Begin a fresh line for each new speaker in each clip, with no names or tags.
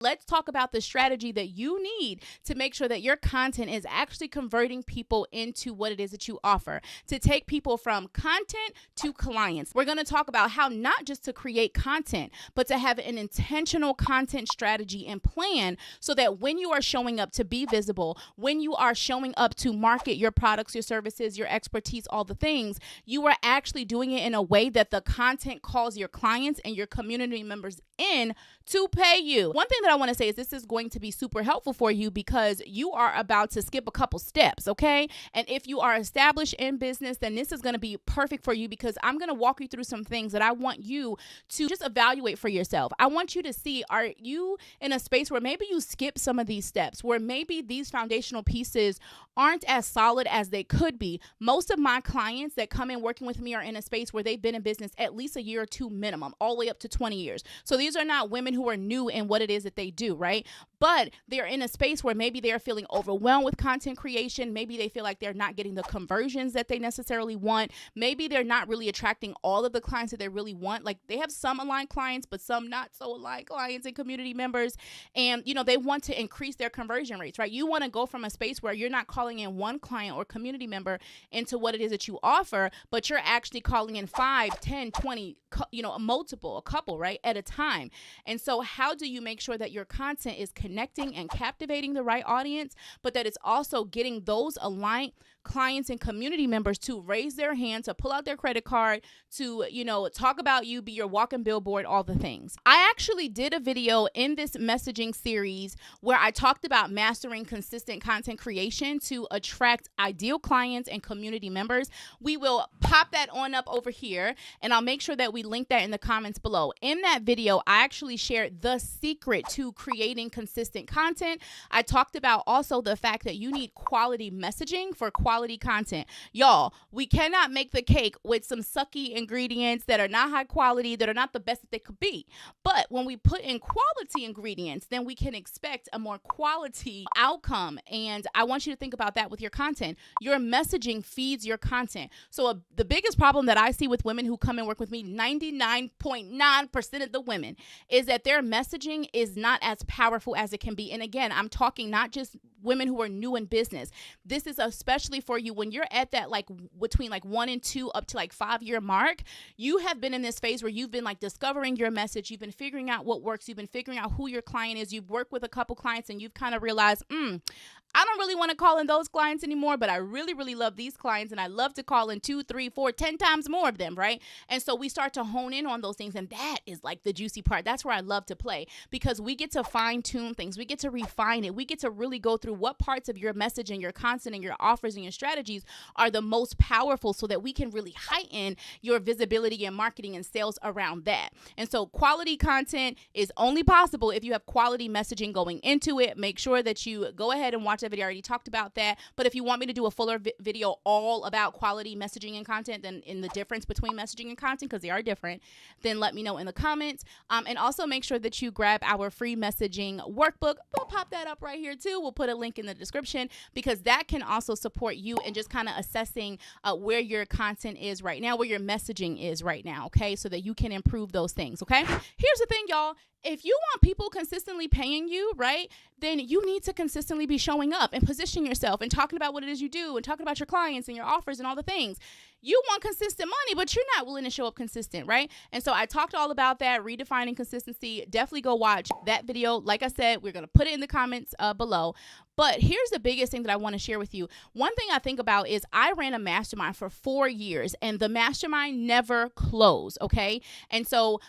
Let's talk about the strategy that you need to make sure that your content is actually converting people into what it is that you offer, to take people from content to clients. We're going to talk about how not just to create content, but to have an intentional content strategy and plan so that when you are showing up to be visible, when you are showing up to market your products, your services, your expertise, all the things, you are actually doing it in a way that the content calls your clients and your community members in to pay you. One thing that I want to say is this is going to be super helpful for you because you are about to skip a couple steps, okay? And if you are established in business, then this is going to be perfect for you because I'm going to walk you through some things that I want you to just evaluate for yourself. I want you to see, are you in a space where maybe you skip some of these steps, where maybe these foundational pieces aren't as solid as they could be? Most of my clients that come in working with me are in a space where they've been in business at least a year or two minimum, all the way up to 20 years. So these are not women who are new in what it is that they do, right? But they're in a space where maybe they're feeling overwhelmed with content creation. Maybe they feel like they're not getting the conversions that they necessarily want. Maybe they're not really attracting all of the clients that they really want. Like they have some aligned clients, but some not so aligned clients and community members. And, they want to increase their conversion rates, right? You want to go from a space where you're not calling in one client or community member into what it is that you offer, but you're actually calling in 5, 10, 20, a couple, right, at a time. And so how do you make sure that your content is connecting and captivating the right audience, but that it's also getting those aligned clients and community members to raise their hand, to pull out their credit card, to, talk about you, be your walking billboard, all the things. I actually did a video in this messaging series where I talked about mastering consistent content creation to attract ideal clients and community members. We will pop that on up over here, and I'll make sure that we link that in the comments below. In that video, I actually shared the secret to creating consistent content. I talked about also the fact that you need quality messaging for quality content. Y'all, we cannot make the cake with some sucky ingredients that are not high quality, that are not the best that they could be. But when we put in quality ingredients, then we can expect a more quality outcome. And I want you to think about that with your content. Your messaging feeds your content. So the biggest problem that I see with women who come and work with me, 99.9% of the women, is that their messaging is not as powerful as it can be. And again, I'm talking not just women who are new in business. This is especially for you when you're at that between 1 and 2 up to 5 year mark. You have been in this phase where you've been discovering your message. You've been figuring out what works. You've been figuring out who your client is. You've worked with a couple clients and you've kind of realized, I don't really want to call in those clients anymore, but I really, really love these clients and I love to call in 2, 3, 4, 10 times more of them, right? And so we start to hone in on those things, and that is the juicy part. That's where I love to play because we get to fine tune things. We get to refine it. We get to really go through what parts of your message and your content and your offers and your strategies are the most powerful so that we can really heighten your visibility and marketing and sales around that. And so quality content is only possible if you have quality messaging going into it. Make sure that you go ahead and watch that video. I already talked about that. But if you want me to do a fuller video all about quality messaging and content, then in the difference between messaging and content, because they are different, then let me know in the comments. And also make sure that you grab our free messaging workbook. We'll pop that up right here too. We'll put a link in the description because that can also support you in just kind of assessing where your content is right now, where your messaging is right now, okay? So that you can improve those things, okay? Here's the thing, y'all. If you want people consistently paying you, right, then you need to consistently be showing up and positioning yourself and talking about what it is you do and talking about your clients and your offers and all the things. You want consistent money, but you're not willing to show up consistent, right? And so I talked all about that, redefining consistency. Definitely go watch that video. Like I said, we're going to put it in the comments below. But here's the biggest thing that I want to share with you. One thing I think about is I ran a mastermind for 4 years and the mastermind never closed, okay? And so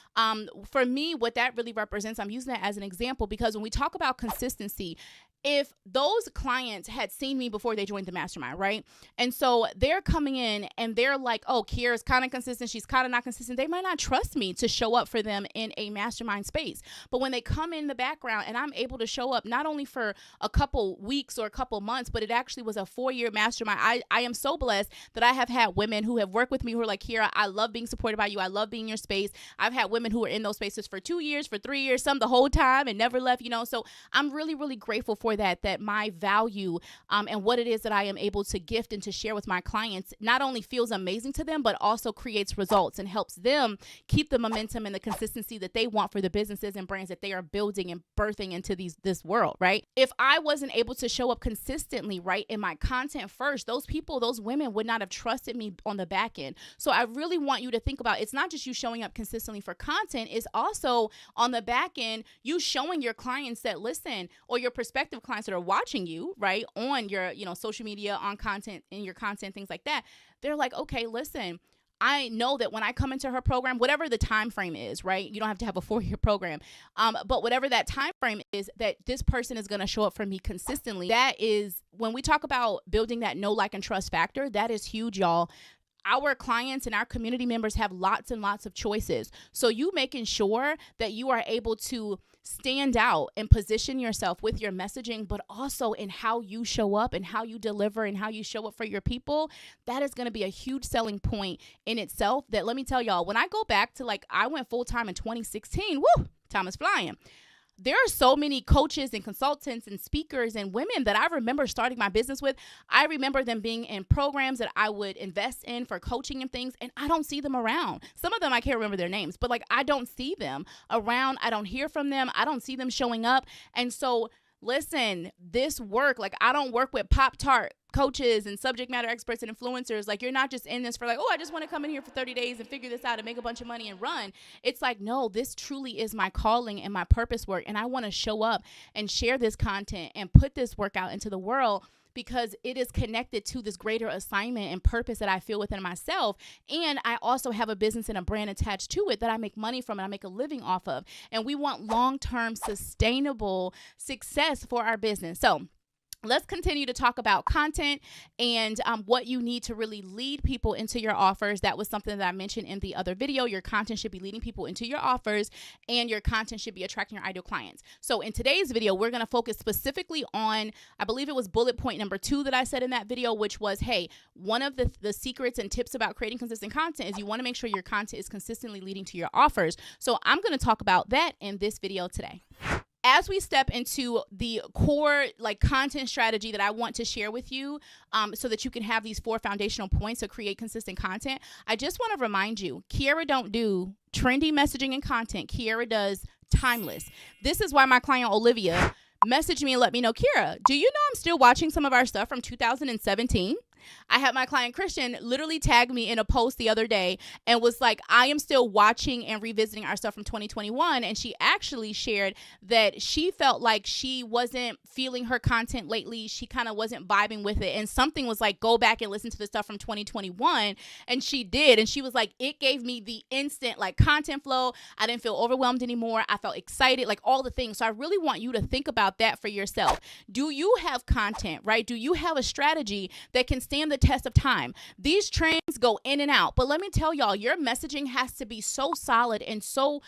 for me, what that really represents, I'm using that as an example because when we talk about consistency, if those clients had seen me before they joined the mastermind, right? And so they're coming in and they're like, oh, Kiera's kind of consistent. She's kind of not consistent. They might not trust me to show up for them in a mastermind space. But when they come in the background and I'm able to show up not only for a couple weeks or a couple months, but it actually was a 4-year mastermind. I am so blessed that I have had women who have worked with me who are like, Kiera, I love being supported by you. I love being in your space. I've had women who are in those spaces for 2 years, for 3 years, some the whole time and never left, So I'm really, really grateful for that my value and what it is that I am able to gift and to share with my clients not only feels feels amazing to them, but also creates results and helps them keep the momentum and the consistency that they want for the businesses and brands that they are building and birthing into this world, right? If I wasn't able to show up consistently, right, in my content first, those people, those women would not have trusted me on the back end. So I really want you to think about, it's not just you showing up consistently for content, it's also on the back end, you showing your clients that listen, or your prospective clients that are watching you, right, on your, social media, on content, in your content, things like that. They're like, okay, listen, I know that when I come into her program, whatever the time frame is, right? You don't have to have a 4-year program, but whatever that time frame is, that this person is going to show up for me consistently. That is, when we talk about building that know, like, and trust factor, that is huge, y'all. Our clients and our community members have lots and lots of choices. So you making sure that you are able to stand out and position yourself with your messaging, but also in how you show up and how you deliver and how you show up for your people, that is going to be a huge selling point in itself. That, let me tell y'all, when I go back to, like, I went full-time in 2016, woo, time is flying. There are so many coaches and consultants and speakers and women that I remember starting my business with. I remember them being in programs that I would invest in for coaching and things, and I don't see them around. Some of them I can't remember their names, but like, I don't see them around. I don't hear from them. I don't see them showing up. And so listen, this work, like, I don't work with Pop-Tart coaches and subject matter experts and influencers. Like, you're not just in this for like, oh, I just want to come in here for 30 days and figure this out and make a bunch of money and run. It's like, no, this truly is my calling and my purpose work. And I want to show up and share this content and put this work out into the world, because it is connected to this greater assignment and purpose that I feel within myself. And I also have a business and a brand attached to it that I make money from and I make a living off of. And we want long-term sustainable success for our business. So let's continue to talk about content and what you need to really lead people into your offers. That was something that I mentioned in the other video. Your content should be leading people into your offers, and your content should be attracting your ideal clients. So in today's video, we're going to focus specifically on, I believe it was bullet point number 2 that I said in that video, which was, hey, one of the secrets and tips about creating consistent content is you want to make sure your content is consistently leading to your offers. So I'm going to talk about that in this video today. As we step into the core, like, content strategy that I want to share with you, so that you can have these 4 foundational points to create consistent content, I just want to remind you, Kiara don't do trendy messaging and content. Kiara does timeless. This is why my client Olivia messaged me and let me know, Kiara, do you know I'm still watching some of our stuff from 2017? I had my client Christian literally tag me in a post the other day and was like, I am still watching and revisiting our stuff from 2021. And she actually shared that she felt like she wasn't feeling her content lately. She kind of wasn't vibing with it. And something was like, go back and listen to the stuff from 2021. And she did. And she was like, it gave me the instant, like, content flow. I didn't feel overwhelmed anymore. I felt excited, like, all the things. So I really want you to think about that for yourself. Do you have content, right? Do you have a strategy that can stand the test of time? These trends go in and out, but let me tell y'all, your messaging has to be so solid and so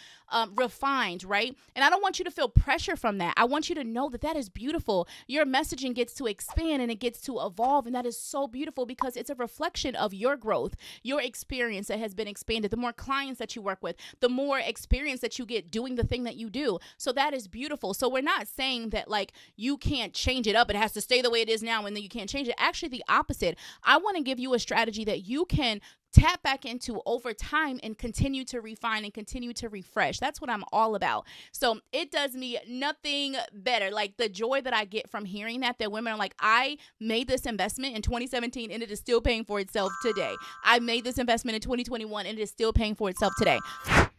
refined, right? And I don't want you to feel pressure from that. I want you to know that that is beautiful. Your messaging gets to expand and it gets to evolve, and that is so beautiful because it's a reflection of your growth, your experience that has been expanded. The more clients that you work with, the more experience that you get doing the thing that you do. So that is beautiful. So we're not saying that, like, you can't change it up. It has to stay the way it is now and then you can't change it. Actually, the opposite. I want to give you a strategy that you can tap back into over time and continue to refine and continue to refresh. That's what I'm all about. So it does me nothing better. Like, the joy that I get from hearing that women are like, I made this investment in 2017 and it is still paying for itself today. I made this investment in 2021 and it is still paying for itself today.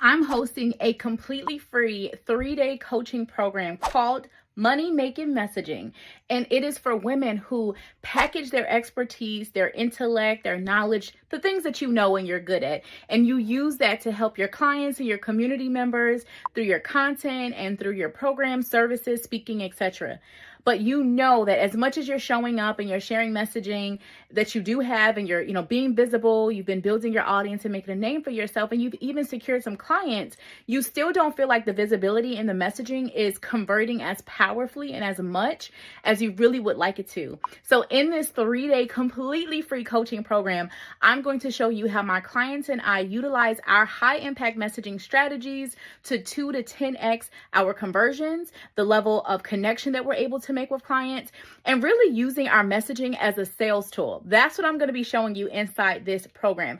I'm hosting a completely free 3-day coaching program called Money Making Messaging. And it is for women who package their expertise, their intellect, their knowledge, the things that you know and you're good at. And you use that to help your clients and your community members through your content and through your programs, services, speaking, etc. But you know that as much as you're showing up and you're sharing messaging that you do have, and you're, being visible, you've been building your audience and making a name for yourself, and you've even secured some clients, you still don't feel like the visibility in the messaging is converting as powerfully and as much as you really would like it to. So in this 3-day completely free coaching program, I'm going to show you how my clients and I utilize our high impact messaging strategies to 2 to 10x our conversions, the level of connection that we're able to make with clients, and really using our messaging as a sales tool. That's what I'm going to be showing you inside this program.